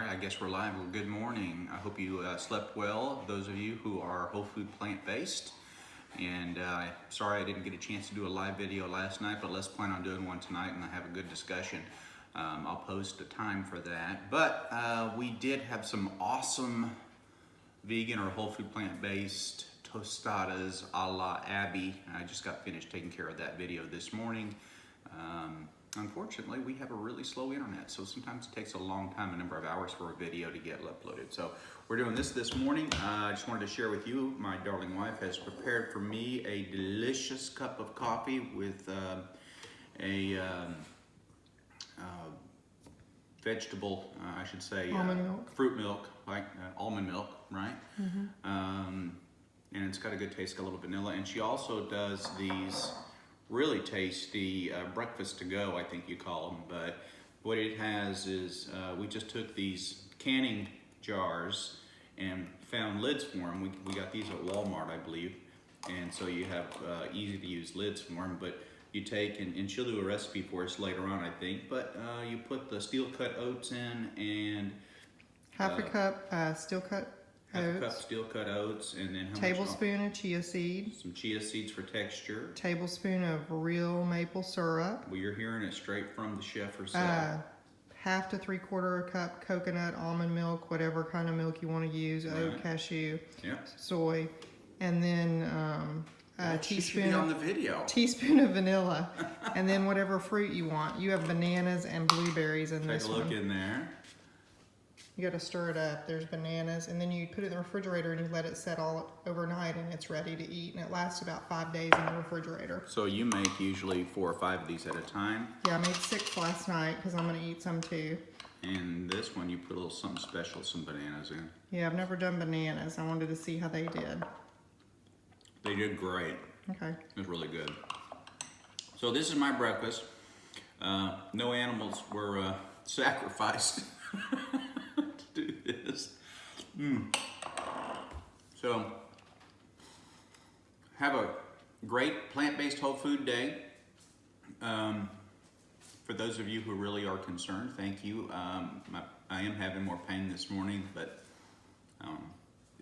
right, I guess we're live. Well, good morning. I hope you slept well, those of you who are whole food plant-based. And sorry I didn't get a chance to do a live video last night, but let's plan on doing one tonight and have a good discussion. I'll post a time for that. But we did have some awesome vegan or whole food plant-based tostadas a la Abby. I just got finished taking care of that video this morning. Unfortunately, we have a really slow internet, so sometimes it takes a long time, a number of hours for a video to get uploaded. So we're doing this morning. I just wanted to share with you, my darling wife has prepared for me a delicious cup of coffee with vegetable, I should say, almond milk. Fruit milk, like almond milk, right? Mm-hmm. And it's got a good taste, got a little vanilla. And she also does these really tasty breakfast to go, I think you call them. But what it has is we just took these canning jars and found lids for them. We got these at Walmart, I believe. And so you have easy to use lids for them. But you take, and she'll do a recipe for us later on, I think. But you put the steel cut oats in and half a cup steel cut oats. Half a cup steel cut oats, and then how tablespoon of chia seed. Some chia seeds for texture. Tablespoon of real maple syrup. Well, you're hearing it straight from the chef herself. Half to 3/4 cup coconut, almond milk, whatever kind of milk you want to use, oat, cashew, soy, and then a teaspoon on the video. Teaspoon of vanilla, and then whatever fruit you want. You have bananas and blueberries in this one. Take a look in there. You got to stir it up. There's bananas, and then you put it in the refrigerator and you let it set all overnight, and it's ready to eat. And it lasts about 5 days in the refrigerator. So you make usually 4 or 5 of these at a time? Yeah, I made 6 last night because I'm going to eat some too. And this one you put a little something special, some bananas in. Yeah, I've never done bananas. I wanted to see how they did. They did great. Okay. It was really good. So this is my breakfast. No animals were sacrificed. Do this. So have a great plant-based whole food day. For those of you who really are concerned, thank you. I am having more pain this morning, but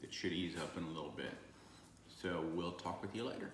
it should ease up in a little bit. So we'll talk with you later.